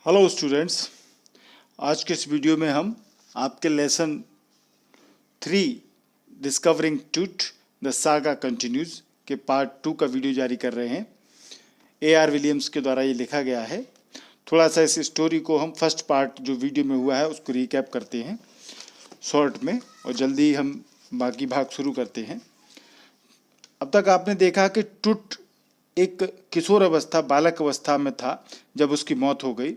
Hello students, आज के इस वीडियो में हम आपके लेसन 3 डिस्कवरिंग टूट द सागा कंटिन्यूज के पार्ट 2 का वीडियो जारी कर रहे हैं। A.R. विलियम्स के द्वारा ये लिखा गया है। थोड़ा सा इस स्टोरी को हम फर्स्ट पार्ट जो वीडियो में हुआ है उसको रिकैप करते हैं शॉर्ट में, और जल्दी हम बाकी भाग शुरू करते हैं। अब तक आपने देखा कि टूट एक किशोर अवस्था, बालक अवस्था में था जब उसकी मौत हो गई,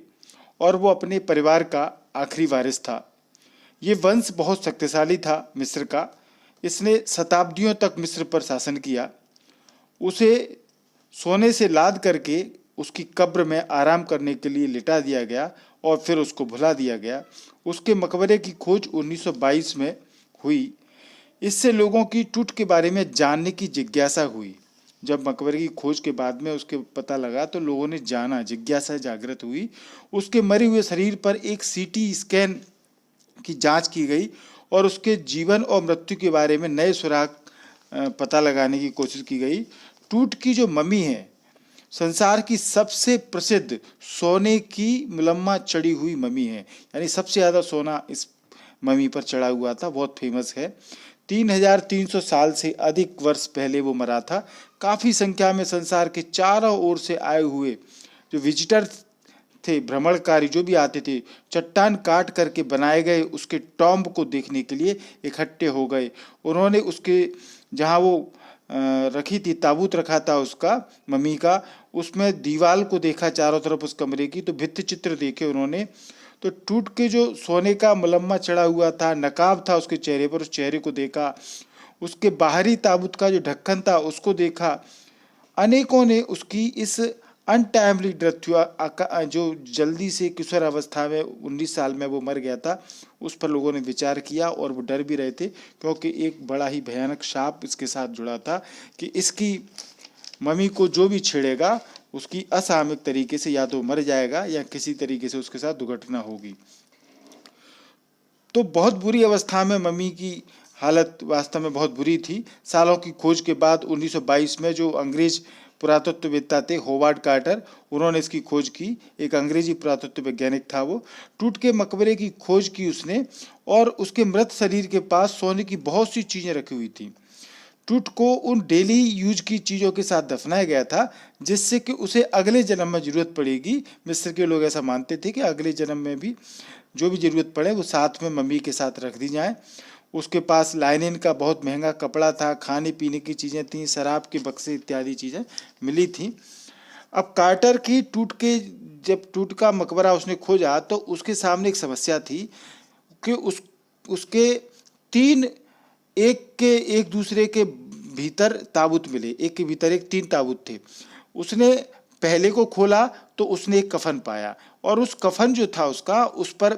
और वो अपने परिवार का आखिरी वारिस था। ये वंश बहुत शक्तिशाली था मिस्र का। इसने शताब्दियों तक मिस्र पर शासन किया। उसे सोने से लाद करके उसकी कब्र में आराम करने के लिए लिटा दिया गया और फिर उसको भुला दिया गया। उसके मकबरे की खोज 1922 में हुई। इससे लोगों की टूट के बारे में जानने की जिज्ञासा हुई। जब मकबरे की खोज के बाद में उसके पता लगा तो लोगों ने जाना, जिज्ञासा जागृत हुई। उसके मरे हुए शरीर पर एक सीटी स्कैन की जांच की गई और उसके जीवन और मृत्यु के बारे में नए सुराग पता लगाने की कोशिश की गई। टूट की जो मम्मी है, संसार की सबसे प्रसिद्ध सोने की मुलम्मा चढ़ी हुई मम्मी है, यानी सबसे ज़्यादा सोना इस मम्मी पर चढ़ा हुआ था, बहुत फेमस है। 3300 साल से अधिक वर्ष पहले वो मरा था। काफ़ी संख्या में संसार के चारों ओर से आए हुए जो विजिटर थे, भ्रमणकारी जो भी आते थे, चट्टान काट करके बनाए गए उसके टॉम्ब को देखने के लिए इकट्ठे हो गए। उन्होंने उसके जहाँ वो रखी थी, ताबूत रखा था उसका, मम्मी का, उसमें दीवार को देखा चारों तरफ उस कमरे की, तो भित्ति चित्र देखे उन्होंने। तो टूट के जो सोने का मुलम्मा चढ़ा हुआ था, नकाब था उसके चेहरे पर, उस चेहरे को देखा। उसके बाहरी ताबूत का जो ढक्कन था उसको देखा। अनेकों ने उसकी इस अनटाइमली डेथ हुआ, जो जल्दी से किशोर अवस्था में 19 साल में वो मर गया था, उस पर लोगों ने विचार किया और वो डर भी रहे थे, क्योंकि एक बड़ा ही भयानक शाप इसके साथ जुड़ा था कि इसकी मम्मी को जो भी छेड़ेगा उसकी असामयिक तरीके से या तो मर जाएगा या किसी तरीके से उसके साथ दुर्घटना होगी। तो बहुत बुरी अवस्था में मम्मी की हालत वास्तव में बहुत बुरी थी। सालों की खोज के बाद 1922 में जो अंग्रेज पुरातत्ववेत्ता थे, होवार्ड कार्टर, उन्होंने इसकी खोज की। एक अंग्रेजी पुरातत्व वैज्ञानिक था वो। टूट के मकबरे की खोज की उसने, और उसके मृत शरीर के पास सोने की बहुत सी चीज़ें रखी हुई थी। टूट को उन डेली यूज की चीज़ों के साथ दफनाया गया था, जिससे कि उसे अगले जन्म में ज़रूरत पड़ेगी। मिस्र के लोग ऐसा मानते थे कि अगले जन्म में भी जो भी ज़रूरत पड़े वो साथ में मम्मी के साथ रख दी जाए। उसके पास लाइनिन का बहुत महंगा कपड़ा था, खाने पीने की चीज़ें थीं, शराब के बक्से इत्यादि चीज़ें मिली थीं। अब कार्टर की जब टूट का मकबरा उसने खोजा तो उसके सामने एक समस्या थी कि उसके 3 एक दूसरे के भीतर ताबूत मिले, एक के भीतर एक 3 ताबूत थे। उसने पहले को खोला तो उसने एक कफन पाया, और उस कफन जो था उसका, उस पर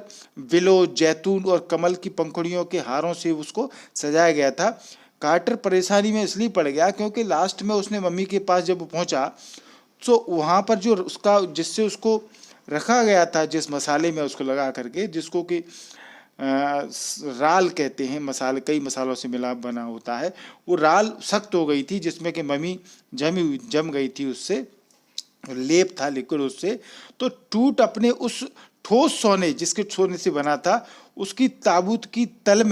विलो, जैतून और कमल की पंखुड़ियों के हारों से उसको सजाया गया था। कार्टर परेशानी में इसलिए पड़ गया क्योंकि लास्ट में उसने मम्मी के पास जब पहुंचा तो वहाँ पर जो उसका, जिससे उसको रखा गया था, जिस मसाले में उसको लगा करके, जिसको कि राल कहते हैं, मसाले कई मसालों से मिला बना होता है, वो राल सख्त हो गई थी, जिसमें कि मम्मी जम गई थी, उससे लेप था, लिक्विड उससे। तो टूट अपने उस ठोस सोने, जिसके सोने से बना था, उसकी ताबूत की तल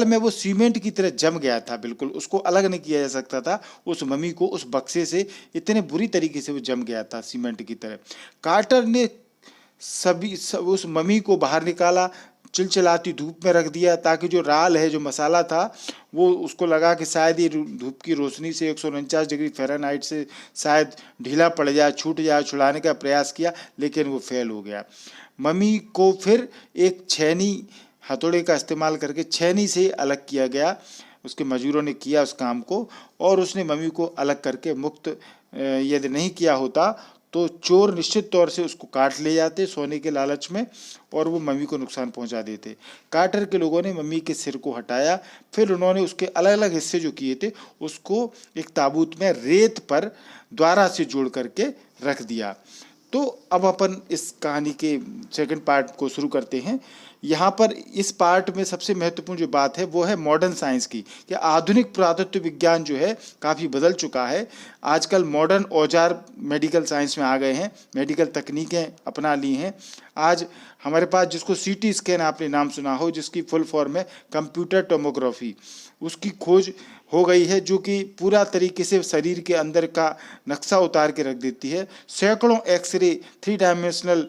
में वो सीमेंट की तरह जम गया था। बिल्कुल उसको अलग नहीं किया जा सकता था। उस मम्मी को उस बक्से से इतने बुरी तरीके से वो जम गया था सीमेंट की तरह। कार्टर ने उस मम्मी को बाहर निकाला, चिलचिलाती धूप में रख दिया, ताकि जो राल है, जो मसाला था, वो उसको लगा कि शायद ये धूप की रोशनी से 149 डिग्री फ़ारेनहाइट से शायद ढीला पड़ जाए, छूट जाए। छुड़ाने का प्रयास किया लेकिन वो फेल हो गया। मम्मी को फिर एक छेनी, हथौड़े का इस्तेमाल करके छेनी से अलग किया गया। उसके मजदूरों ने किया उस काम को, और उसने मम्मी को अलग करके मुक्त, यदि नहीं किया होता तो चोर निश्चित तौर से उसको काट ले जाते सोने के लालच में, और वो मम्मी को नुकसान पहुंचा देते। कार्टर के लोगों ने मम्मी के सिर को हटाया, फिर उन्होंने उसके अलग अलग हिस्से जो किए थे उसको एक ताबूत में रेत पर द्वारा से जोड़ करके रख दिया। तो अब अपन इस कहानी के सेकंड पार्ट को शुरू करते हैं। यहाँ पर इस पार्ट में सबसे महत्वपूर्ण जो बात है वो है मॉडर्न साइंस की, कि आधुनिक पुरातत्व विज्ञान जो है काफ़ी बदल चुका है। आजकल मॉडर्न औजार मेडिकल साइंस में आ गए हैं, मेडिकल तकनीकें अपना ली हैं। आज हमारे पास जिसको सीटी स्कैन आपने नाम सुना हो, जिसकी फुल फॉर्म है कंप्यूटर टोमोग्राफी, उसकी खोज हो गई है, जो कि पूरा तरीके से शरीर के अंदर का नक्शा उतार के रख देती है। सैकड़ों एक्सरे 3 डायमेंशनल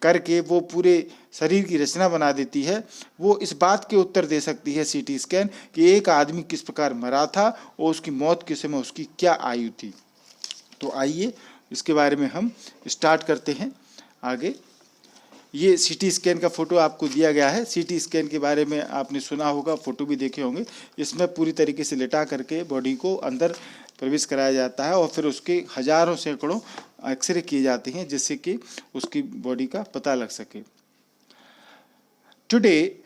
करके वो पूरे शरीर की रचना बना देती है। वो इस बात के उत्तर दे सकती है सीटी स्कैन कि एक आदमी किस प्रकार मरा था और उसकी मौत के समय उसकी क्या आयु थी। तो आइए इसके बारे में हम स्टार्ट करते हैं आगे। ये सीटी स्कैन का फोटो आपको दिया गया है। सीटी स्कैन के बारे में आपने सुना होगा, फोटो भी देखे होंगे। इसमें पूरी तरीके से लेटा करके बॉडी को अंदर प्रवेश कराया जाता है और फिर उसके हजारों सैकड़ों एक्सरे किए जाते हैं जिससे कि उसकी बॉडी का पता लग सके। Today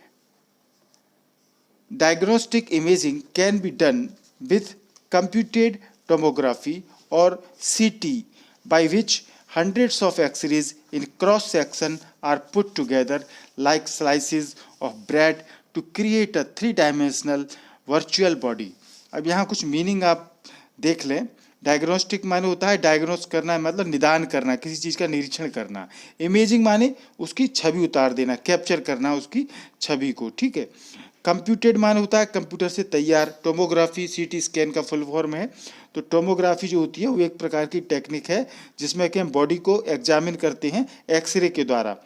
diagnostic imaging can be done with computed tomography और सीटी by which hundreds of X-rays in cross section are put together like slices of bread to create a 3-dimensional virtual body। अब यहाँ कुछ meaning आप देख लें। Diagnostic माने होता है डायग्नोस करना, मतलब निदान करना, किसी चीज़ का निरीक्षण करना। इमेजिंग माने उसकी छवि उतार देना, कैप्चर करना उसकी छवि को, ठीक है। कंप्यूटेड माने होता है कंप्यूटर से तैयार। टोमोग्राफी सीटी स्कैन का फुल फॉर्म है। तो टोमोग्राफी जो होती है वो एक प्रकार की टेक्निक है जिसमें कि हम बॉडी को एग्जामिन करते हैं एक्सरे के द्वारा,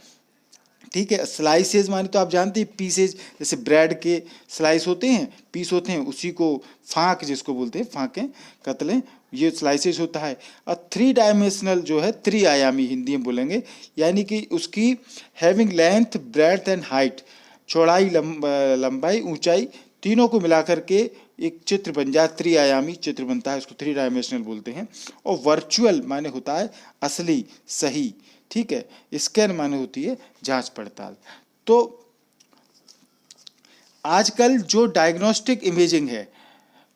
ठीक है। स्लाइसेज माने तो आप जानते हैं पीसेज, जैसे ब्रेड के स्लाइस होते हैं, पीस होते हैं, उसी को फाँक जिसको बोलते हैं, फाँकें, कतलें, ये स्लाइसेज होता है। और 3 डायमेंशनल जो है, 3 आयामी हिंदी में बोलेंगे, यानी कि उसकी having length breadth and height, चौड़ाई लंबाई ऊंचाई तीनों को मिलाकर के एक चित्र बन जाए, 3 आयामी चित्र बनता है, उसको 3 डायमेंशनल बोलते हैं। और वर्चुअल माने होता है असली, सही, ठीक है। स्कैन माने होती है जांच पड़ताल। तो आजकल जो डायग्नोस्टिक इमेजिंग है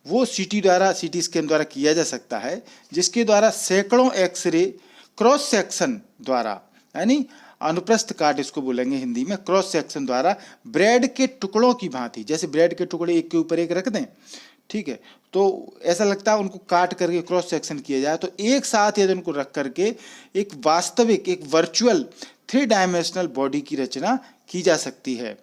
वो सीटी स्कैन द्वारा किया जा सकता है, जिसके द्वारा सैकड़ों एक्सरे क्रॉस सेक्शन द्वारा, यानी अनुप्रस्थ काट इसको बोलेंगे हिंदी में, क्रॉस सेक्शन द्वारा ब्रेड के टुकड़ों की भांति, जैसे ब्रेड के टुकड़े एक के ऊपर एक रख दें, ठीक है, तो ऐसा लगता है उनको काट करके क्रॉस सेक्शन किया जाए, तो एक साथ यदि उनको रख करके एक वास्तविक, एक वर्चुअल 3 डायमेंशनल बॉडी की रचना की जा सकती है।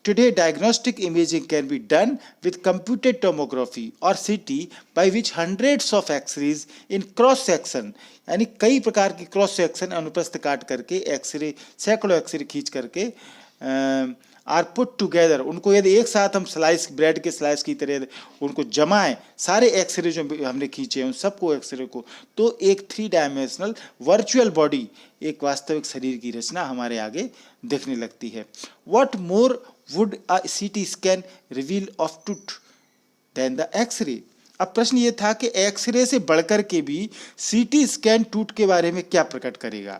Today, diagnostic imaging can be done with computed tomography or CT by which hundreds of X-rays in cross section, यानी कई प्रकार की क्रॉस सेक्शन अनुप्रस्थ काट करके एक्सरे, सैकड़ों एक्सरे खींच करके आर पुट टुगेदर, उनको यदि एक साथ हम स्लाइस, ब्रेड के स्लाइस की तरह उनको जमाएं, सारे एक्सरे जो हमने खींचे हैं उन सबको एक्सरे को, तो एक 3 डायमेंशनल वर्चुअल बॉडी, एक वास्तविक शरीर की रचना हमारे आगे दिखने लगती है। What more would a CT scan reveal of Tut than the x-ray. अब प्रश्न ये था कि एक्सरे से बढ़कर के भी सीटी स्कैन टूथ के बारे में क्या प्रकट करेगा।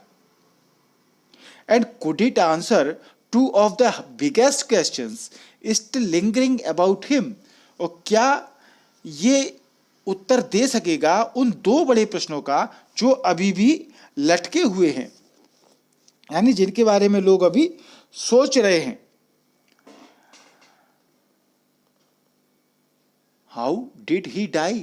And could it answer 2 of the biggest questions still lingering about him। और क्या ये उत्तर दे सकेगा उन 2 बड़े प्रश्नों का जो अभी भी लटके हुए हैं, यानी जिनके बारे में लोग अभी सोच रहे हैं। हाउ डिड ही डाई,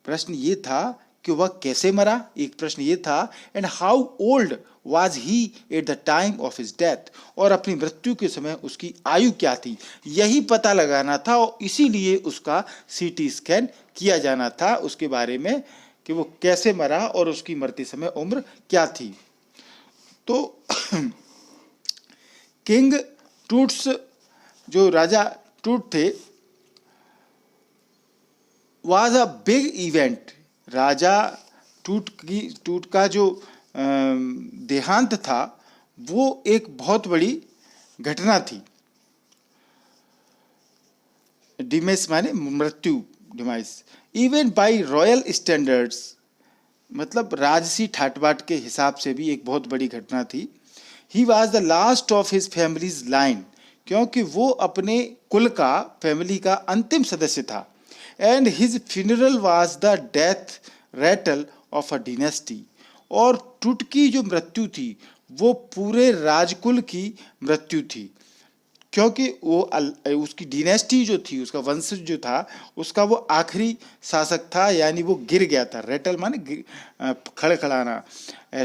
प्रश्न ये था कि वह कैसे मरा, एक प्रश्न ये था। And how old was he at the time of his death, और अपनी मृत्यु के समय उसकी आयु क्या थी, यही पता लगाना था और इसीलिए उसका सीटी स्कैन किया जाना था, उसके बारे में कि वो कैसे मरा और उसकी मरते समय उम्र क्या थी। तो किंग टूट्स, जो राजा टूट थे, वाज अ बिग इवेंट। राजा टूट का जो देहांत था वो एक बहुत बड़ी घटना थी। डिमेस माने मृत्यु, demise. Even bye royal standards, मतलब राजसी ठाट-बाट के हिसाब से भी एक बहुत बड़ी घटना थी। He was the last of his families line, क्योंकि वो अपने कुल का, फैमिली का अंतिम सदस्य था। And his funeral was the death rattle of a dynasty, और टुट की जो मृत्यु थी वो पूरे राजकुल की मृत्यु थी, क्योंकि वो उसकी डिनेस्टी जो थी, उसका वंश जो था, उसका वो आखिरी शासक था, यानी वो गिर गया था। रेटल माने खड़खड़ाना,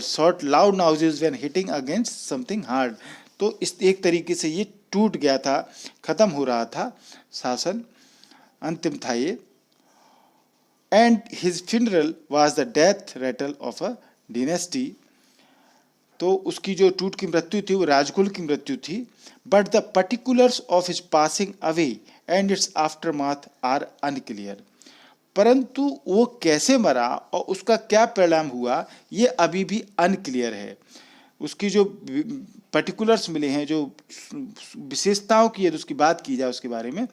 short loud noises when hitting against something hard. तो इस एक तरीके से ये टूट गया था, खत्म हो रहा था शासन, अंतिम था ये। And his funeral was the death Ratle of a dynasty. तो उसकी जो टूट की मृत्यु थी वो राजकुल की मृत्यु थी। But the particulars of his passing away and its aftermath are unclear. परंतु वो कैसे मरा और उसका क्या परिणाम हुआ ये अभी भी अनक्लियर है। उसकी जो पर्टिकुलर्स मिले हैं, जो विशेषताओं की यदि उसकी बात की जाए उसके बारे में,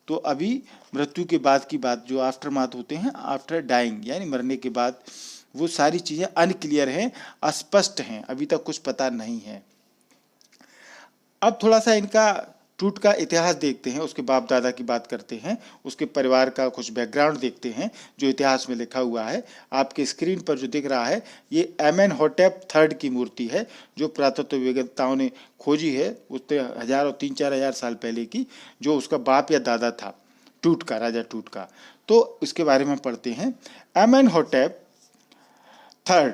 तो अभी मृत्यु के बाद की बात, जो आफ्टरमाथ होते हैं, आफ्टर डाइंग यानी मरने के बाद, वो सारी चीज़ें अनक्लियर हैं, अस्पष्ट हैं, अभी तक कुछ पता नहीं है। अब थोड़ा सा इनका टूट का इतिहास देखते हैं, उसके बाप दादा की बात करते हैं, उसके परिवार का कुछ बैकग्राउंड देखते हैं जो इतिहास में लिखा हुआ है। आपके स्क्रीन पर जो दिख रहा है ये एमेनहोटेप III की मूर्ति है, जो पुरातत्ववेत्ताओं ने खोजी है, उससे 1000 और 3-4 साल पहले की, जो उसका बाप या दादा था टूट का, राजा टूट का। तो इसके बारे में पढ़ते हैं। एमेनहोटेप III,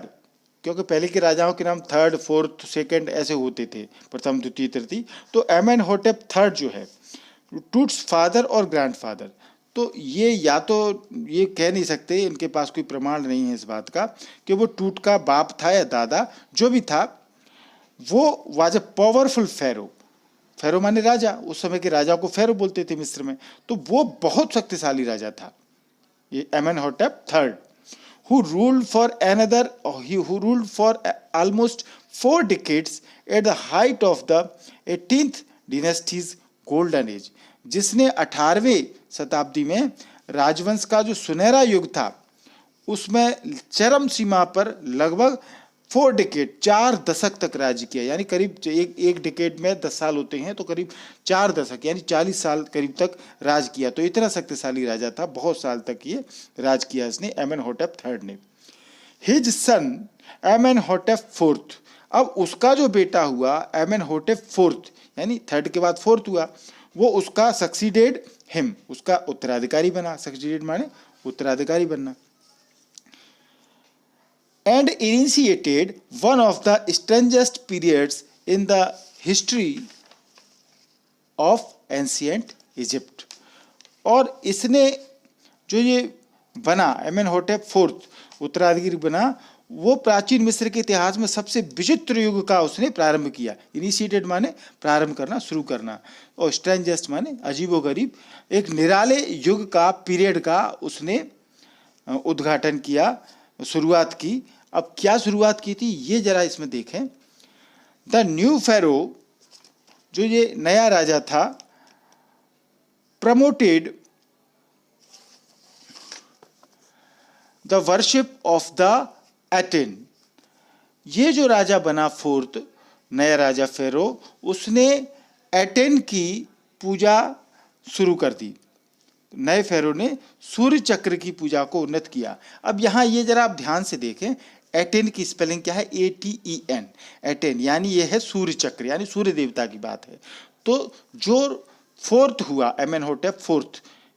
क्योंकि पहले के राजाओं के नाम 3rd, 4th, 2nd ऐसे होते थे, प्रथम, द्वितीय, तृतीय। तो एमेनहोटेप III जो है टूट्स फादर और ग्रैंडफादर। तो ये या तो ये कह नहीं सकते, इनके पास कोई प्रमाण नहीं है इस बात का कि वो टूट का बाप था या दादा, जो भी था वो वाज ए पावरफुल फेरो। फेरो माने राजा, उस समय के राजा को फेरो बोलते थे मिस्र में। तो वो बहुत शक्तिशाली राजा था ये एमेनहोटेप III, who ruled for almost 4 decades at the height of the 18th dynasty's golden age, जिसने 18वीं शताब्दी में राजवंश का जो सुनहरा युग था उसमें चरम सीमा पर लगभग 4 डिकेड, 4 दशक तक राज्य किया। यानी करीब एक डिकेड में 10 साल होते हैं, तो करीब 4 दशक यानी 40 साल करीब तक राज किया। तो इतना शक्तिशाली राजा था, बहुत साल तक ये राज किया इसने, एमेनहोटेप III ने। हिज सन एमेनहोटेप IV, अब उसका जो बेटा हुआ एमेनहोटेप IV, यानी 3rd के बाद 4th हुआ, वो उसका सक्सीडेड हिम, उसका उत्तराधिकारी बना। सक्सीडेड माने उत्तराधिकारी बनना। And initiated one of the strangest periods in the history of ancient Egypt। और इसने जो ये बना एमेनहोटेप IV उत्तराधिकारी बना, वो प्राचीन मिस्र के इतिहास में सबसे विचित्र युग का उसने प्रारंभ किया। इनिशिएटेड माने प्रारंभ करना, शुरू करना, और स्ट्रेंजेस्ट माने अजीबोगरीब, एक निराले युग का, पीरियड का उसने उद्घाटन किया, शुरुआत की। अब क्या शुरुआत की थी ये जरा इसमें देखें। द न्यू फेरो, जो ये नया राजा था, promoted the worship of the attain. ये जो राजा बना 4th नया राजा फेरो, उसने एटेन की पूजा शुरू कर दी। नए फेरो ने सूर्य चक्र की पूजा को उन्नत किया। अब यहाँ ये जरा आप ध्यान से देखें, एटेन की स्पेलिंग क्या है? ATEN, एटेन, यानी ये है सूर्य चक्र, यानी सूर्य देवता की बात है। तो जो 4th हुआ एमेनहोटेप IV,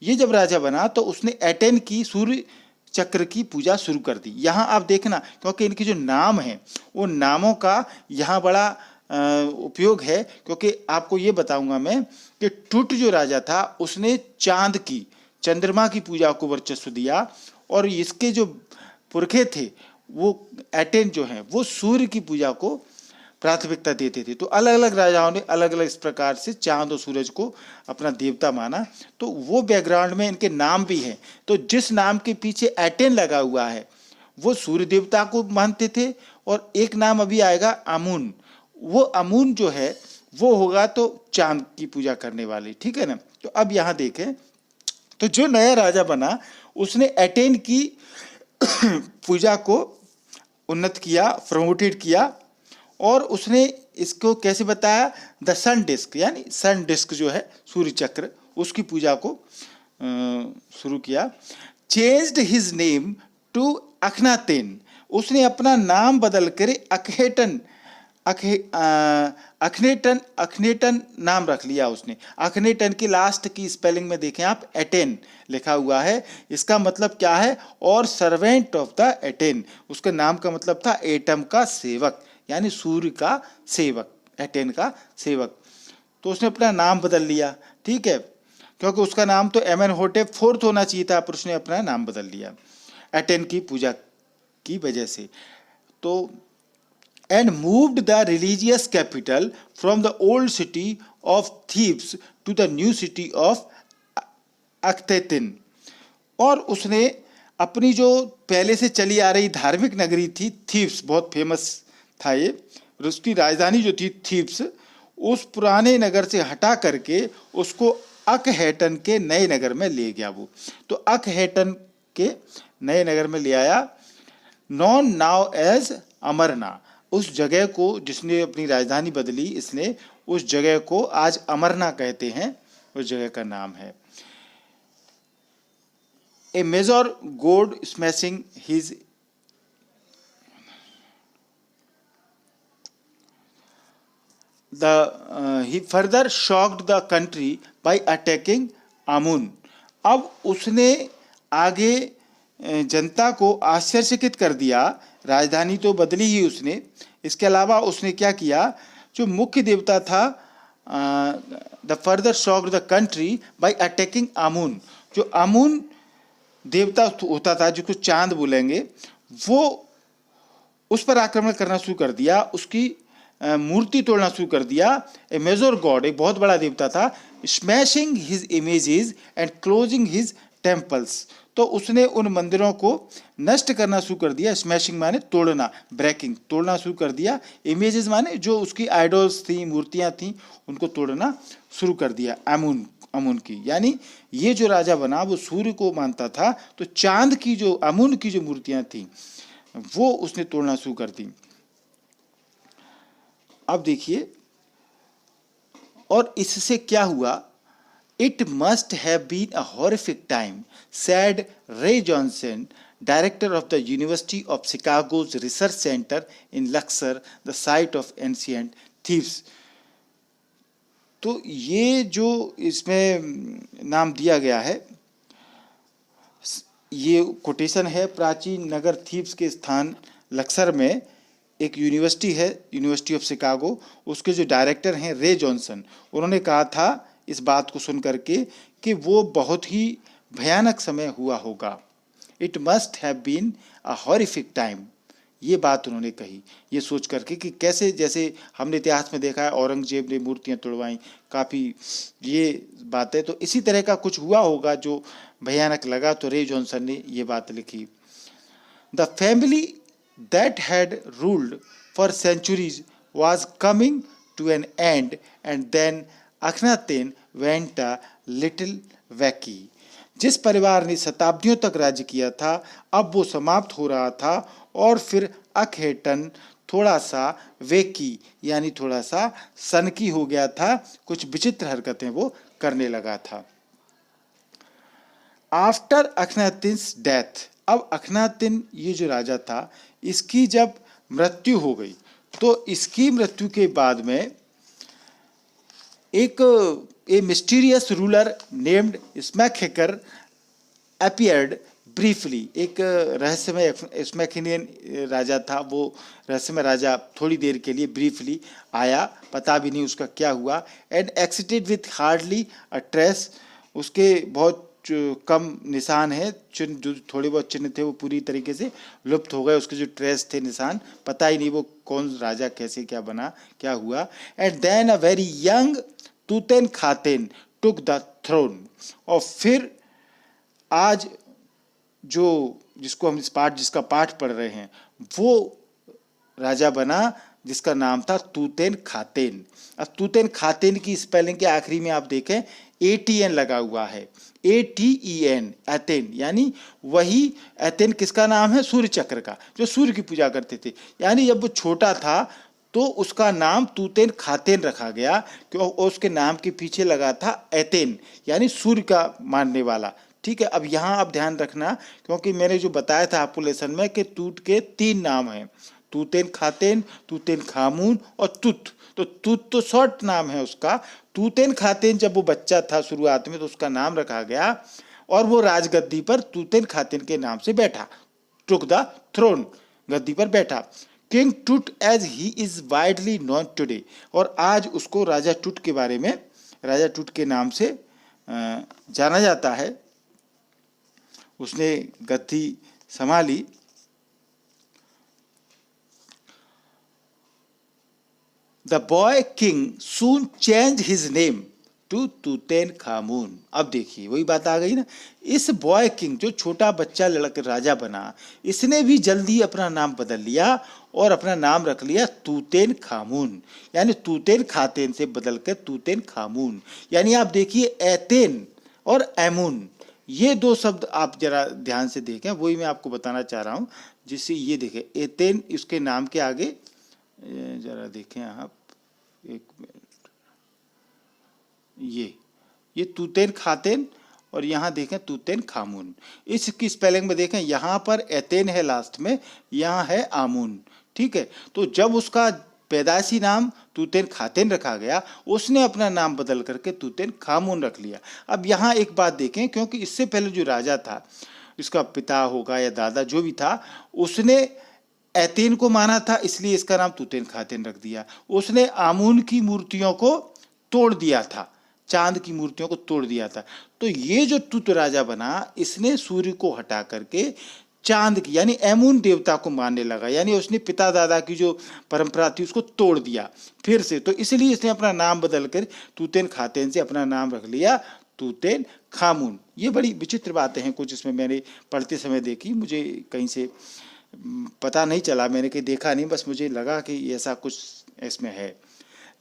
ये जब राजा बना तो उसने एटेन की सूर्य चक्र की पूजा शुरू कर दी। यहाँ आप देखना, क्योंकि इनके जो नाम हैं वो नामों का यहाँ बड़ा उपयोग है, क्योंकि आपको ये बताऊंगा मैं कि टूट जो राजा था उसने चांद की, चंद्रमा की पूजा को वर्चस्व दिया, और इसके जो पुरखे थे वो एटेन जो हैं वो सूर्य की पूजा को प्राथमिकता देते थे। तो अलग अलग राजाओं ने अलग अलग इस प्रकार से चांद और सूरज को अपना देवता माना। तो वो बैकग्राउंड में इनके नाम भी हैं। तो जिस नाम के पीछे एटेन लगा हुआ है वो सूर्य देवता को मानते थे, और एक नाम अभी आएगा अमून, वो अमून जो है वो होगा तो चांद की पूजा करने वाले, ठीक है ना। तो अब यहाँ देखें, तो जो नया राजा बना उसने एटेन की पूजा को उन्नत किया, प्रमोटेड किया, और उसने इसको कैसे बताया? द सन डिस्क, यानी सन डिस्क जो है सूर्य चक्र, उसकी पूजा को शुरू किया। चेंज्ड हिज नेम टू अखनातेन, उसने अपना नाम बदल कर अखनेटन नाम रख लिया उसने। अखनेटन की लास्ट की स्पेलिंग में देखें आप, एटेन लिखा हुआ है। इसका मतलब क्या है? और सर्वेंट ऑफ द एटेन। उसके नाम का मतलब था एटम का सेवक, यानी सूर्य का सेवक, एटेन का सेवक। तो उसने अपना नाम बदल लिया, ठीक है, क्योंकि उसका नाम तो एमेनहोटेप फोर्थ होना चाहिए था, पर उसने अपना नाम बदल लिया एटेन की पूजा की वजह से। तो and moved the religious capital from the old city of Thebes to the new city of Akhetaten. और उसने अपनी जो पहले से चली आ रही धार्मिक नगरी थी थीब्स, बहुत फेमस था ये, उसकी राजधानी जो थी थीब्स, उस पुराने नगर से हटा करके उसको अकहेटन के नए नगर में ले गया वो। तो अकहेटन के नए नगर में ले आया, नॉन नाउ एज अमरना। उस जगह को जिसने अपनी राजधानी बदली, इसने उस जगह को आज अमरना कहते हैं, उस जगह का नाम है। ए मेजर गोड smashing his he further shocked the country by attacking आमुन। अब उसने आगे जनता को आश्चर्यचकित कर दिया, राजधानी तो बदली ही उसने, इसके अलावा उसने क्या किया, जो मुख्य देवता था, the further shocked the country by attacking Amun. जो आमुन देवता होता था, जिसको चांद बोलेंगे, वो उस पर आक्रमण करना शुरू कर दिया, उसकी मूर्ति तोड़ना शुरू कर दिया। ए मेजर गॉड, एक बहुत बड़ा देवता था, smashing his images and closing his temples. तो उसने उन मंदिरों को नष्ट करना शुरू कर दिया। स्मैशिंग माने तोड़ना, ब्रेकिंग, तोड़ना शुरू कर दिया। इमेजेस माने जो उसकी आइडल्स थी, मूर्तियां थी, उनको तोड़ना शुरू कर दिया अमुन की। यानी ये जो राजा बना वो सूर्य को मानता था, तो चांद की जो अमुन की जो मूर्तियां थी वो उसने तोड़ना शुरू कर दी। अब देखिए, और इससे क्या हुआ, it must have been a horrific time, said Ray Johnson, director of the University of Chicago's research center in Luxor, the site of ancient Thebes. तो ये जो इसमें नाम दिया गया है, ये कोटेशन है, प्राचीन नगर थीव्स के स्थान लक्सर में एक यूनिवर्सिटी है, यूनिवर्सिटी ऑफ शिकागो, उसके जो डायरेक्टर हैं रे जॉनसन, उन्होंने कहा था इस बात को सुन करके कि वो बहुत ही भयानक समय हुआ होगा। It must have been a horrific time, ये बात उन्होंने कही, ये सोच करके कि कैसे, जैसे हमने इतिहास में देखा है औरंगजेब ने मूर्तियां तोड़वाई, काफ़ी ये बातें, तो इसी तरह का कुछ हुआ होगा जो भयानक लगा। तो रे जॉनसन ने ये बात लिखी। The family that had ruled for centuries was coming to an end, and then Akhenaten went a little wacky। जिस परिवार ने शताब्दियों तक राज्य किया था, अब वो समाप्त हो रहा था, और फिर अकहेटन थोड़ा सा वेकी, यानी थोड़ा सा सनकी हो गया था, कुछ विचित्र हरकतें वो करने लगा था। आफ्टर अखनातिन्स डेथ, अब अखनातिन ये जो राजा था, इसकी जब मृत्यु हो गई, तो इसकी मृत्यु के बाद में एक mysterious ruler named Smenkhkare appeared briefly. एक रहस्यमय स्मैकहेनियन राजा था, वो रहस्यमय राजा थोड़ी देर के लिए ब्रीफली आया, पता भी नहीं उसका क्या हुआ। And excited with hardly a trace, उसके बहुत कम निशान है, चिन्ह जो थोड़े बहुत चिन्ह थे वो पूरी तरीके से लुप्त हो गए, उसके जो ट्रेस थे, निशान, पता ही नहीं वो कौन राजा कैसे क्या बना, क्या हुआ। And then a very young Tutankhaten took the throne, और फिर आज जो जिसको हम जिसका पाठ पढ़ रहे हैं, वो राजा बना जिसका नाम था तुतेनखातेन। अब तुतेनखातेन की स्पेलिंग के आखिरी में आप देखें ATN लगा हुआ है, ATEN, एथेन, यानी वही एथेन किसका नाम है, सूर्य चक्र का, जो सूर्य की पूजा करते थे। यानी जब वो छोटा था तो उसका नाम तुतेनखातेन रखा गया, क्योंकि उसके नाम के पीछे लगा था एथेन, यानी सूर्य का मानने वाला, ठीक है। अब यहाँ आप ध्यान रखना, क्योंकि मैंने जो बताया था आपको लेसन में कि तूत के 3 नाम हैं, तूतेन खातेन, तूतेन खामून और तुत। तो तुत तो शॉर्ट नाम है उसका। तूतेन खातेन जब वो बच्चा था शुरुआत में तो उसका नाम रखा गया और वो राजगद्दी पर तूतेन खातेन के नाम से बैठा, टुक द थ्रोन, गद्दी पर बैठा। King Tut as he is widely known today, और आज उसको राजा टूट के बारे में, राजा टूट के नाम से जाना जाता है। उसने गद्दी संभाली। The boy king soon change his name to Tutankhamun. अब देखिए वही बात आ गई ना, इस बॉय किंग जो छोटा बच्चा लड़का राजा बना, इसने भी जल्दी अपना नाम बदल लिया और अपना नाम रख लिया तूतेन खामून, यानी तूतेन खातेन से बदल कर तूतेन खामून। यानी आप देखिए एतेन और एमून, ये 2 शब्द आप जरा ध्यान से देखें, वही मैं आपको बताना चाह रहा हूँ। जिससे ये देखें एतेन, इसके नाम के आगे जरा देखें आप, एक मिनट, ये तूतेन खातेन और यहाँ देखें तूतेन खामून। इसकी स्पेलिंग में देखें, यहाँ पर एतेन है लास्ट में, यहाँ है आमून, ठीक है। तो जब उसका पैदाइशी नाम तूतेन खातेन रखा गया, उसने अपना नाम बदल करके तूतेन खामून रख लिया। अब यहाँ एक बात देखें, क्योंकि इससे पहले जो राजा था, इसका पिता होगा या दादा जो भी था, उसने एतेन को माना था, इसलिए इसका नाम तूतेन खातेन रख दिया। उसने आमून की मूर्तियों को तोड़ दिया था, चांद की मूर्तियों को तोड़ दिया था। तो ये जो तुत राजा बना, इसने सूर्य को हटा करके चांद की यानी एमून देवता को मानने लगा, यानी उसने पिता दादा की जो परंपरा थी उसको तोड़ दिया फिर से। तो इसलिए इसने अपना नाम बदल कर तूतेन खातेन से अपना नाम रख लिया तूतेन खामून। ये बड़ी विचित्र बातें हैं कुछ इसमें, मैंने पढ़ते समय देखी, मुझे कहीं से पता नहीं चला, मैंने कहीं देखा नहीं, बस मुझे लगा कि ऐसा कुछ इसमें है।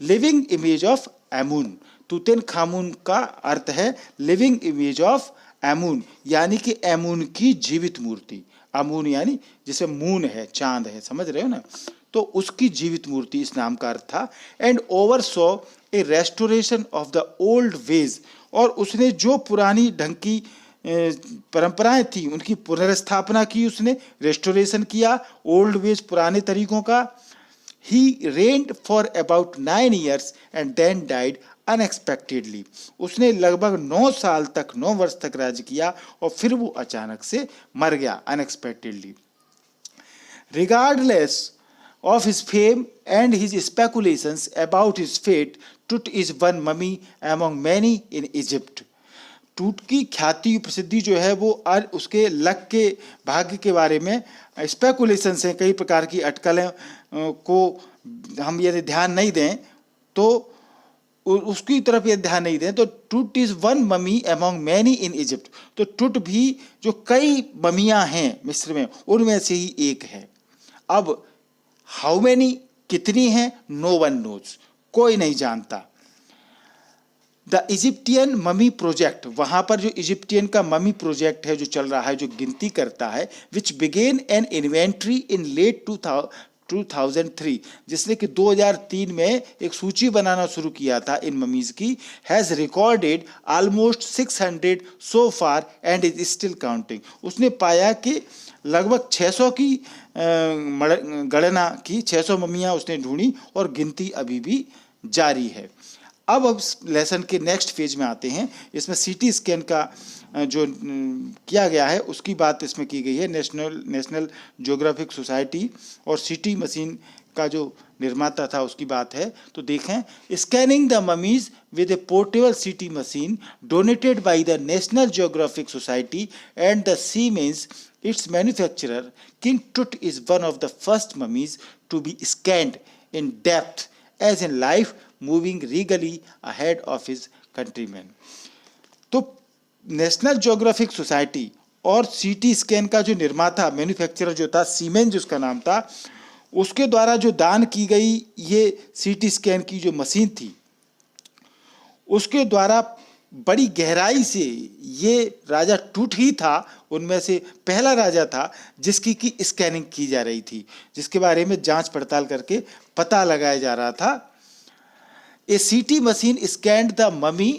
लिविंग इमेज ऑफ एमून, तूतेन खामून का अर्थ है लिविंग इमेज ऑफ एमून, यानी कि एमून की जीवित मूर्ति। अमून यानी जिसे मून है, चांद है, समझ रहे हो ना, तो उसकी जीवित मूर्ति इस नाम का अर्थ था। And over saw a restoration of the old veg, और उसने जो पुरानी ढंग की परंपराएं थी उनकी पुनर्स्थापना की, उसने रेस्टोरेशन किया ओल्ड वेज, पुराने तरीकों का। He reigned for about 9 years and then died unexpectedly. उसने लगभग 9 साल तक, 9 वर्ष तक राज्य किया और फिर वो अचानक से मर गया, unexpectedly. Regardless of his fame and his speculations about his fate, Tut is one mummy among many in Egypt. टूट की ख्याति प्रसिद्धि जो है वो उसके लक के भाग्य के बारे में स्पेकुलेशंस हैं, कई प्रकार की अटकलें को हम यदि ध्यान नहीं दें तो उसकी तरफ यदि ध्यान नहीं दें तो टूट is one mummy among many in Egypt. तो टूट भी जो कई ममियाँ हैं मिस्र में उनमें से ही एक है। अब हाउ मैनी, कितनी हैं, नो वन नोज, कोई नहीं जानता। द इजिप्टियन ममी प्रोजेक्ट, वहाँ पर जो इजिप्टियन का ममी प्रोजेक्ट है जो चल रहा है, जो गिनती करता है, which began an inventory in late 2003, जिसने कि 2003 में एक सूची बनाना शुरू किया था इन ममीज की, has recorded almost 600 so far and is still counting. उसने पाया कि लगभग 600 की गणना की, 600 ममियाँ उसने ढूंढी और गिनती अभी भी जारी है। अब लेसन के नेक्स्ट फेज में आते हैं। इसमें सीटी स्कैन का जो किया गया है उसकी बात इसमें की गई है। नेशनल ज्योग्राफिक सोसाइटी और सीटी मशीन का जो निर्माता था उसकी बात है। तो देखें, scanning the mummies with a portable CT machine donated by the National Geographic Society and the Siemens its manufacturer, King Tut is one of the first mummies to be scanned in depth as in life, moving regally ahead of his countryman. तो National Geographic Society और CT scan का जो निर्माता, manufacturer जो था, siemens जिसका नाम था, उसके द्वारा जो दान की गई ये सीटी स्कैन की जो मशीन थी, उसके द्वारा बड़ी गहराई से, ये राजा टूट ही था उनमें से पहला राजा था जिसकी की स्कैनिंग की जा रही थी, जिसके बारे में जांच पड़ताल करके पता लगाया जा रहा था। A CT machine scanned the mummy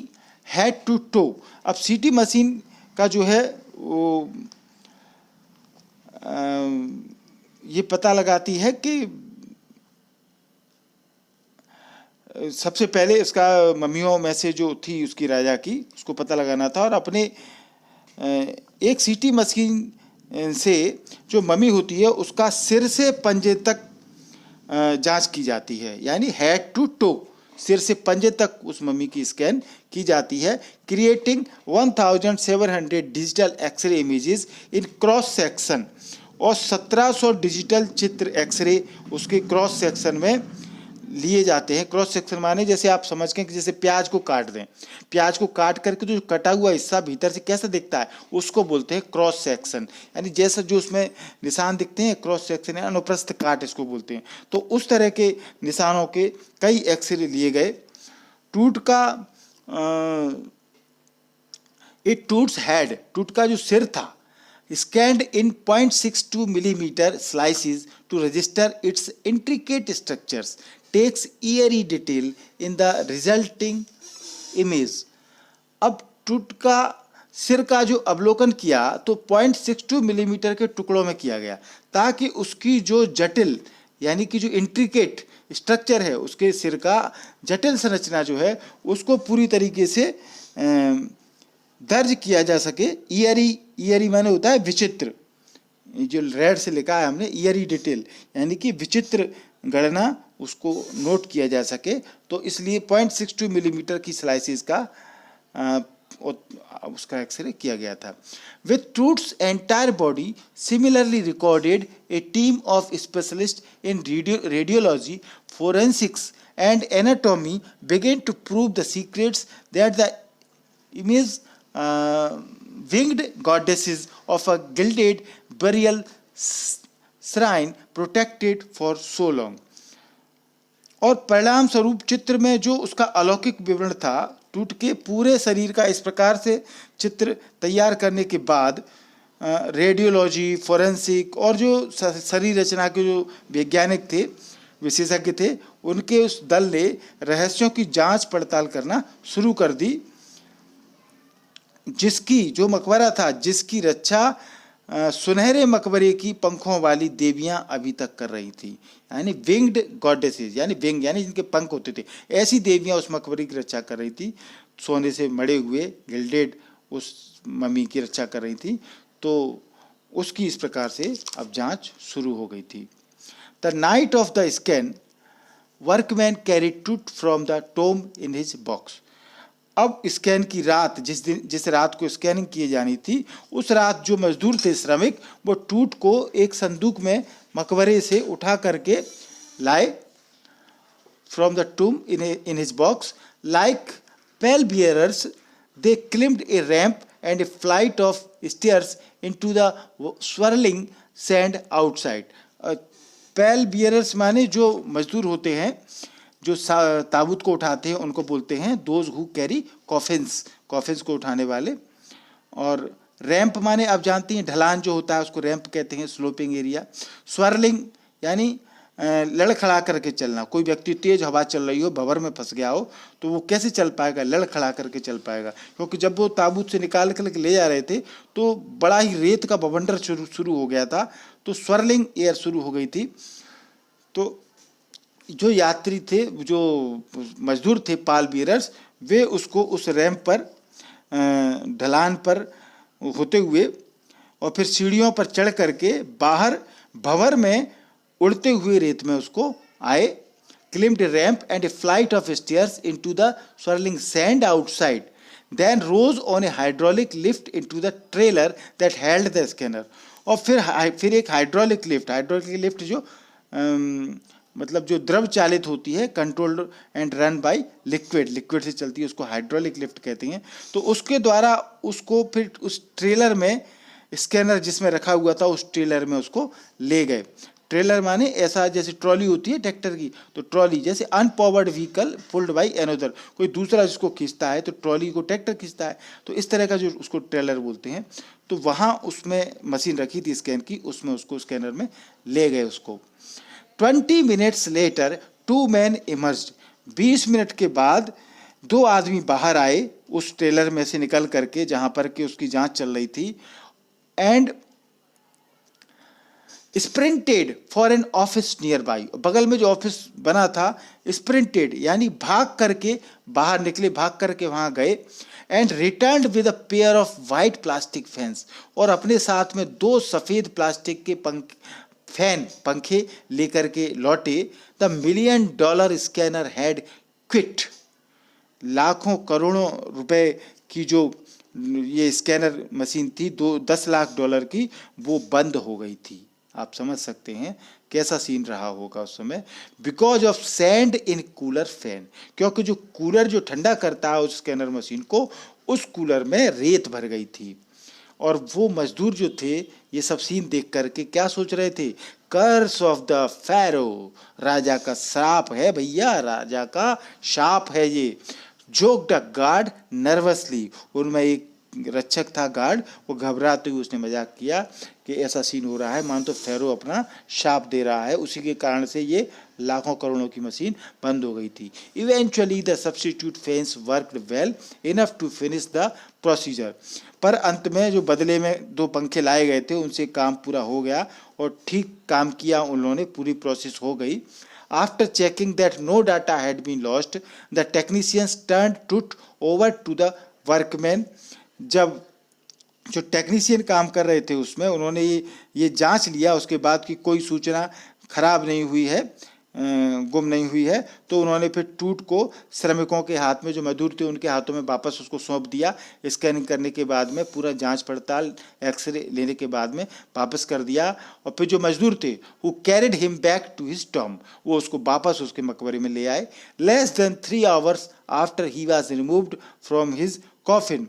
head to toe. अब सीटी मशीन का जो है वो ये पता लगाती है कि सबसे पहले इसका मम्मियों में से जो थी उसकी राजा की, उसको पता लगाना था, और अपने एक सीटी मशीन से जो मम्मी होती है उसका सिर से पंजे तक जांच की जाती है, यानी हेड टू टो, सिर से पंजे तक उस मम्मी की स्कैन की जाती है, creating 1700 digital x-ray images in cross section, और 1700 डिजिटल चित्र एक्सरे उसके क्रॉस सेक्शन में लिए जाते हैं। क्रॉस सेक्शन माने जैसे आप समझ के कि जैसे प्याज को काट दें, प्याज को काट करके जो कटा हुआ हिस्सा भीतर से कैसा दिखता है उसको बोलते हैं क्रॉस सेक्शन, यानी जैसा जो उसमें निशान दिखते हैं क्रॉस सेक्शन है, अनुप्रस्थ काट इसको बोलते हैं। तो उस तरह के निशानों के कई एक्सरे लिए गए। टूट का टूट्स हेड, टूट का जो सिर था, scanned in 0.62 millimeter slices to register its intricate structures, takes eerie detail in the resulting image। अब टूट का सिर का जो अवलोकन किया तो 0.62 मिलीमीटर के टुकड़ों में किया गया, ताकि उसकी जो जटिल यानी कि जो इंट्रिकेट स्ट्रक्चर है, उसके सिर का जटिल संरचना जो है उसको पूरी तरीके से दर्ज किया जा सके। ईयरी माने होता है विचित्र, जो रेड से लिखा है हमने ईयरी डिटेल, यानी कि विचित्र गणना उसको नोट किया जा सके। तो इसलिए 0.62 मिलीमीटर की स्लाइसिस का उसका एक्सरे किया गया था। With truths entire body similarly recorded, A team of specialist in radiology, forensics and anatomy began to prove the secrets that the image winged goddesses of a gilded burial shrine protected for so long। और परिणाम स्वरूप चित्र में जो उसका अलौकिक विवरण था, टूट के पूरे शरीर का इस प्रकार से चित्र तैयार करने के बाद रेडियोलॉजी, फोरेंसिक और जो शरीर रचना के जो वैज्ञानिक थे, विशेषज्ञ थे, उनके उस दल ने रहस्यों की जांच पड़ताल करना शुरू कर दी, जिसकी जो मकबरा था जिसकी रक्षा सुनहरे मकबरे की पंखों वाली देवियां अभी तक कर रही थी, यानी विंग्ड गॉडेसेस, यानी विंग यानी जिनके पंख होते थे, ऐसी देवियां उस मकबरे की रक्षा कर रही थी, सोने से मड़े हुए गिल्डेड उस मम्मी की रक्षा कर रही थी। तो उसकी इस प्रकार से अब जांच शुरू हो गई थी। The night of the scan, workman carried Tut from the tomb in his box. अब स्कैन की रात, जिस रात को स्कैनिंग की जानी थी, उस रात जो मजदूर थे श्रमिक, वो टूट को एक संदूक में मकबरे से उठा करके लाए। From the tomb in his box, like pallbearers they climbed a ramp and a flight of stairs into the swirling sand outside. Pallbearers माने जो मजदूर होते हैं जो ताबूत को उठाते हैं, उनको बोलते हैं those who carry coffins, coffins को उठाने वाले। और रैंप माने आप जानती हैं ढलान जो होता है उसको रैंप कहते हैं, स्लोपिंग एरिया। स्वर्लिंग यानी लड़खड़ा करके चलना, कोई व्यक्ति तेज हवा चल रही हो, भंवर में फंस गया हो, तो वो कैसे चल पाएगा, लड़खड़ा करके चल पाएगा, क्योंकि जब वो ताबूत से निकाल कर ले जा रहे थे तो बड़ा ही रेत का बवंडर शुरू हो गया था, तो स्वर्लिंग एयर शुरू हो गई थी। तो जो यात्री थे, जो मजदूर थे पाल बियरर्स, वे उसको उस रैंप पर ढलान पर होते हुए और फिर सीढ़ियों पर चढ़ करके बाहर भंवर में उड़ते हुए रेत में उसको आए। Climbed ramp and a flight of stairs into the swirling sand outside, then rose on a hydraulic lift into the trailer that held the scanner। और फिर एक हाइड्रोलिक लिफ्ट जो मतलब जो द्रव चालित होती है, controlled and run by liquid से चलती है, उसको हाइड्रोलिक लिफ्ट कहते हैं। तो उसके द्वारा उसको फिर उस ट्रेलर में, स्कैनर जिसमें रखा हुआ था उस ट्रेलर में उसको ले गए। ट्रेलर माने ऐसा जैसे ट्रॉली होती है ट्रैक्टर की, तो ट्रॉली जैसे unpowered vehicle pulled by another, कोई दूसरा जिसको खींचता है तो ट्रॉली को ट्रैक्टर खींचता है, तो इस तरह का जो उसको ट्रेलर बोलते हैं। तो वहाँ उसमें मशीन रखी थी स्कैन की, उसमें उसको स्कैनर में ले गए उसको। 20 minutes later 2 men emerged। 20 minute के बाद दो आदमी बाहर आए उस ट्रेलर में से निकल करके जहां पर कि उसकी जांच चल रही थी, and sprinted for an office nearby, बगल में जो ऑफिस बना था, स्प्रिंटेड यानी भाग करके बाहर निकले, भाग करके वहां गए, and return with a pair of white plastic fans, और अपने साथ में दो सफेद प्लास्टिक के पंखे लेकर के लौटे। The $1 million scanner had quit, लाखों करोड़ों रुपए की जो ये स्कैनर मशीन थी, $10 लाख की, वो बंद हो गई थी। आप समझ सकते हैं कैसा सीन रहा होगा उस समय। Because of sand in cooler fan, क्योंकि जो कूलर जो ठंडा करता है उस स्कैनर मशीन को, उस कूलर में रेत भर गई थी। और वो मजदूर जो थे ये सब सीन देख करके क्या सोच रहे थे, कर्स ऑफ द फैरो, राजा का श्राप है भैया, राजा का शाप है ये। जोक्ड अ गार्ड नर्वसली, उनमें एक रक्षक था गार्ड, वो घबराते हुए उसने मजाक किया कि ऐसा सीन हो रहा है, मान तो फेरो अपना शाप दे रहा है, उसी के कारण से ये लाखों करोड़ों की मशीन बंद हो गई थी। Eventually the substitute fans worked well enough to finish the procedure, पर अंत में जो बदले में दो पंखे लाए गए थे उनसे काम पूरा हो गया और ठीक काम किया उन्होंने, पूरी प्रोसेस हो गई। After checking that no data had been lost, the technicians turned it over to the workmen. जब जो टेक्नीशियन काम कर रहे थे उसमें उन्होंने ये जांच लिया उसके बाद कि कोई सूचना खराब नहीं हुई है, गुम नहीं हुई है, तो उन्होंने फिर टूट को श्रमिकों के हाथ में, जो मजदूर थे उनके हाथों में वापस उसको सौंप दिया। स्कैनिंग करने के बाद में, पूरा जांच पड़ताल एक्सरे लेने के बाद में वापस कर दिया। और फिर जो मजदूर थे वो carried him back to his tomb, वो उसको वापस उसके मकबरे में ले आए। Less than 3 hours after he was removed from his coffin,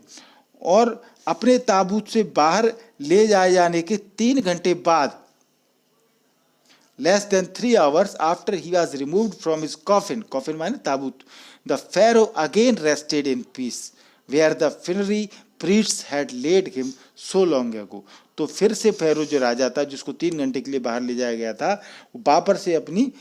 और अपने ताबूत से बाहर ले जाए जाने के 3 घंटे बाद, less than 3 hours after he was removed from his coffin, coffin माने ताबूत, the pharaoh again rested in peace where the funerary priests had laid him so long ago। तो फिर से फेरो जो राजा था जिसको 3 घंटे के लिए बाहर ले जाया गया था, वो वापस से अपनी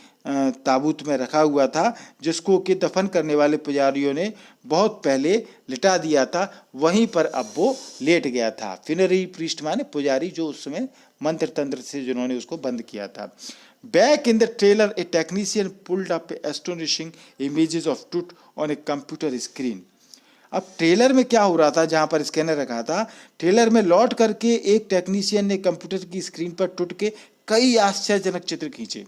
ताबूत में रखा हुआ था, जिसको कि दफन करने वाले पुजारियों ने बहुत पहले लिटा दिया था, वहीं पर अब वो लेट गया था। फिनरी प्रीस्ट माने पुजारी, जो उस समय मंत्र तंत्र से जिन्होंने उसको बंद किया था। Back in the trailer, a technician pulled up astonishing images of Tut on a computer screen। अब ट्रेलर में क्या हो रहा था, जहां पर स्कैनर रखा था, ट्रेलर में लौट करके एक टेक्नीशियन ने कंप्यूटर की स्क्रीन पर टूट के कई आश्चर्यजनक चित्र खींचे।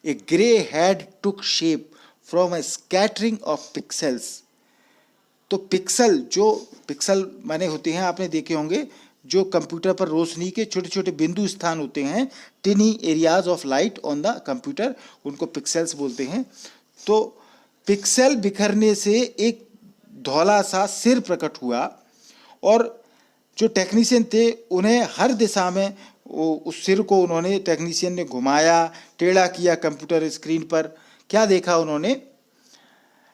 A grey head took shape from a scattering of pixels। तो पिक्सल, जो पिक्सल माने होते हैं, आपने देखे होंगे, जो कंप्यूटर पर रोशनी के छोटे छोटे बिंदु स्थान होते हैं, टिनी areas of light on the computer, उनको पिक्सेल्स बोलते हैं। तो पिक्सल बिखरने से एक धौला सा सिर प्रकट हुआ, और जो टेक्नीशियन थे उन्हें हर दिशा में उस सिर को उन्होंने, टेक्नीशियन ने घुमाया, टेढ़ा किया कंप्यूटर स्क्रीन पर। क्या देखा उन्होंने,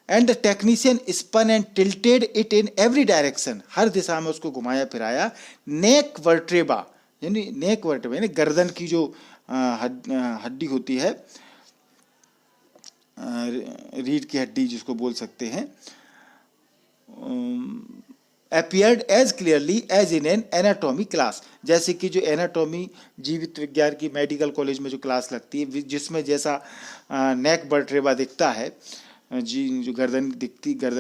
and the technician spun and tilted it in every direction, हर दिशा में उसको घुमाया फिराया। नेक वर्ट्रेबा यानी नेक वर्ट्रेबा यानी गर्दन की जो हड्डी होती है, रीढ़ की हड्डी जिसको बोल सकते हैं, appeared as clearly as in an anatomy class, जैसे कि जो एनाटॉमी जीवित विज्ञान की मेडिकल कॉलेज में जो क्लास लगती है, जिसमें जैसा नेक वर्ट्रेबा दिखता है, जी जो गर्दन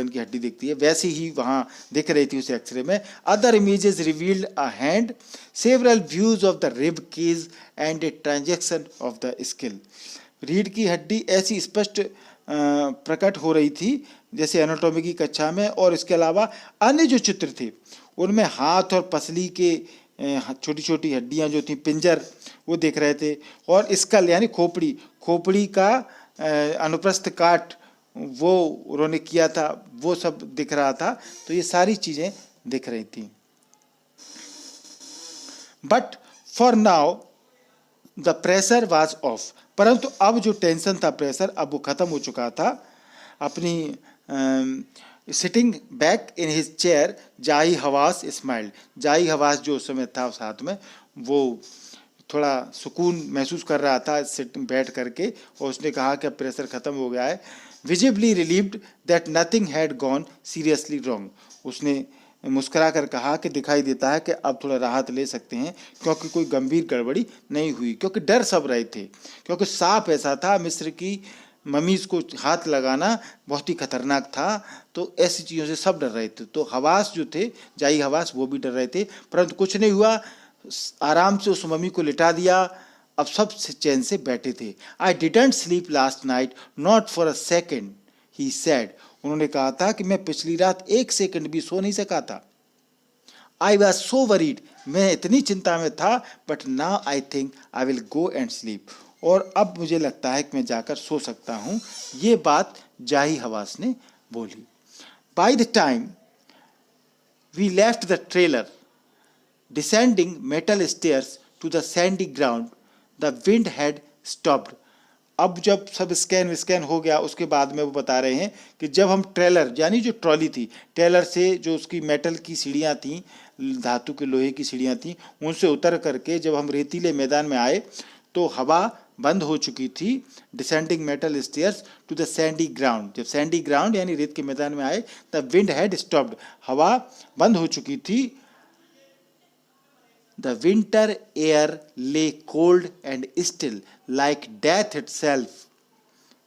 की हड्डी दिखती है, वैसे ही वहाँ दिख रही थी उस एक्सरे में। Other images revealed a hand, several views of the rib cage and a transection of the skull. रीढ़ की हड्डी ऐसी स्पष्ट प्रकट हो रही थी जैसे एनाटॉमी की कक्षा में, और इसके अलावा अन्य जो चित्र थे उनमें हाथ और पसली के छोटी छोटी हड्डियां जो थी, पिंजर, वो देख रहे थे, और स्कल यानी खोपड़ी का अनुप्रस्थ काट वो उन्होंने किया था, वो सब दिख रहा था। तो ये सारी चीजें दिख रही थी। But for now the pressure was of, परंतु अब जो टेंशन था, प्रेशर, अब वो खत्म हो चुका था। अपनी sitting back in his chair, जाही हवास स्माइल्ड, जाही हवास जो उस समय था उस हाथ में, वो थोड़ा सुकून महसूस कर रहा था सिट बैठ करके, और उसने कहा कि अब प्रेशर ख़त्म हो गया है। Visibly relieved that nothing had gone seriously wrong. उसने मुस्कुरा कर कहा कि दिखाई देता है कि अब थोड़ा राहत ले सकते हैं क्योंकि कोई गंभीर गड़बड़ी नहीं हुई, क्योंकि डर सब रहे थे, क्योंकि सांप ऐसा था, मिस्र की ममीज को हाथ लगाना बहुत ही खतरनाक था, तो ऐसी चीज़ों से सब डर रहे थे। तो हवास जो थे, जाई हवास, वो भी डर रहे थे, परंतु कुछ नहीं हुआ। आराम से उस मम्मी को लिटा दिया, अब सब चैन से बैठे थे। I didn't sleep last night not for a second he said. उन्होंने कहा था कि मैं पिछली रात एक सेकंड भी सो नहीं सका था। आई वॉज सो वरीड, मैं इतनी चिंता में था, but now I think I will go and sleep. और अब मुझे लगता है कि मैं जाकर सो सकता हूँ। ये बात जाही हवास ने बोली। By the time we left the trailer descending metal stairs to the sandy ground the wind had stopped. अब जब सब स्कैन हो गया, उसके बाद में वो बता रहे हैं कि जब हम ट्रेलर यानी जो ट्रॉली थी, ट्रेलर से जो उसकी मेटल की सीढ़ियाँ थीं, धातु के लोहे की सीढ़ियाँ थीं, उनसे उतर करके जब हम रेतीले मैदान में आए तो हवा बंद हो चुकी थी। Descending metal stairs to the sandy ground, जब सैंडी ग्राउंड यानी रेत के मैदान में आए, द विंड हैड स्टॉप्ड, हवा बंद हो चुकी थी। The winter air lay cold and still like death itself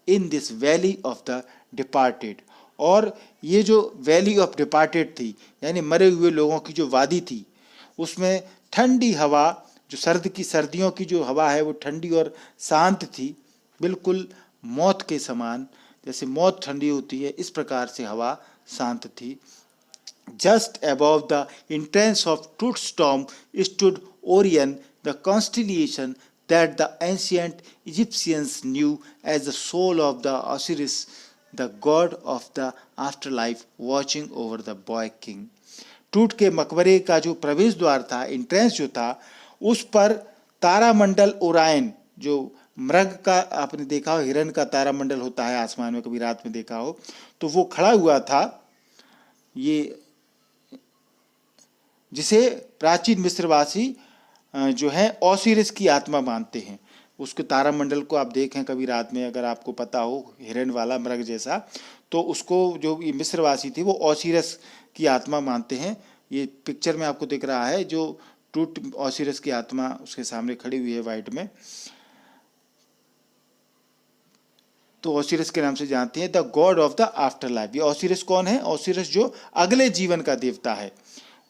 in this valley of the departed। और ये जो वैली ऑफ डिपार्टेड थी, यानी मरे हुए लोगों की जो वादी थी, उसमें ठंडी हवा, जो सर्दियों की जो हवा है वो ठंडी और शांत थी, बिल्कुल मौत के समान, जैसे मौत ठंडी होती है इस प्रकार से हवा शांत थी। Just above the entrance of Tut storm stood Orion, the constellation that the ancient Egyptians knew as the soul of the Osiris, the god of the afterlife, watching over the boy king। टूट के मकबरे का जो प्रवेश द्वार था, entrance जो था, उस पर तारामंडल ओरायन, जो मृग का आपने देखा हो, हिरन का तारामंडल होता है आसमान में, कभी रात में देखा हो, तो वो खड़ा हुआ था। ये जिसे प्राचीन मिस्रवासी जो है ओसिरिस की आत्मा मानते हैं। उसके तारामंडल को आप देखें कभी रात में, अगर आपको पता हो, हिरन वाला मृग जैसा, तो उसको जो ये मिस्रवासी थे वो ओसिरिस की आत्मा मानते हैं। ये पिक्चर में आपको दिख रहा है, जो टूट ओसिरिस की आत्मा उसके सामने खड़ी हुई है वाइट में, तो ओसिरिस के नाम से जानते हैं, the God of the after life. ये ओसिरिस कौन है? ओसिरिस जो अगले जीवन का देवता है,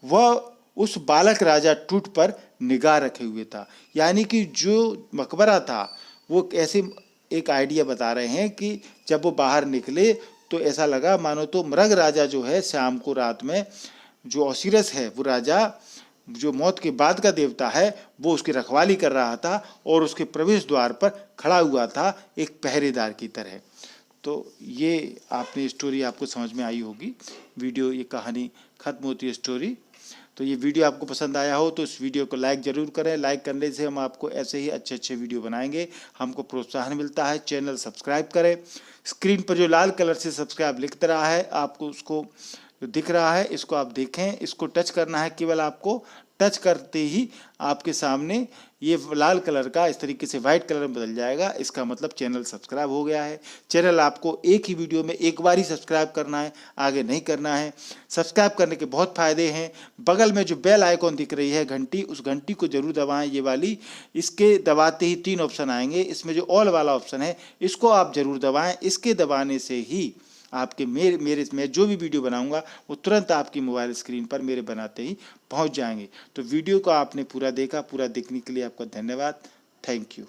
वह उस बालक राजा टूट पर निगाह रखे हुए था। यानी कि जो मकबरा था, वो ऐसे एक आइडिया बता रहे हैं कि जब वो बाहर निकले तो ऐसा लगा मानो तो मृग राजा जो है, शाम को रात में जो ओसिरिस है, वो राजा जो मौत के बाद का देवता है, वो उसकी रखवाली कर रहा था और उसके प्रवेश द्वार पर खड़ा हुआ था एक पहरेदार की तरह। तो ये आपने स्टोरी आपको समझ में आई होगी। वीडियो, ये कहानी खत्म होती है स्टोरी। तो ये वीडियो आपको पसंद आया हो तो इस वीडियो को लाइक ज़रूर करें। लाइक करने से हम आपको ऐसे ही अच्छे अच्छे वीडियो बनाएंगे, हमको प्रोत्साहन मिलता है। चैनल सब्सक्राइब करें। स्क्रीन पर जो लाल कलर से सब्सक्राइब लिख रहा है, आपको उसको जो दिख रहा है, इसको आप देखें, इसको टच करना है। केवल आपको टच करते ही आपके सामने ये लाल कलर का इस तरीके से वाइट कलर में बदल जाएगा। इसका मतलब चैनल सब्सक्राइब हो गया है। चैनल आपको एक ही वीडियो में एक बार ही सब्सक्राइब करना है, आगे नहीं करना है। सब्सक्राइब करने के बहुत फ़ायदे हैं। बगल में जो बेल आइकॉन दिख रही है घंटी, उस घंटी को जरूर दबाएं, ये वाली। इसके दबाते ही 3 ऑप्शन आएंगे। इसमें जो ऑल वाला ऑप्शन है, इसको आप जरूर दबाएं। इसके दबाने से ही आपके मेरे मैं जो भी वीडियो बनाऊंगा वो तुरंत आपकी मोबाइल स्क्रीन पर मेरे बनाते ही पहुंच जाएंगे। तो वीडियो को आपने पूरा देखा, पूरा देखने के लिए आपका धन्यवाद। Thank you.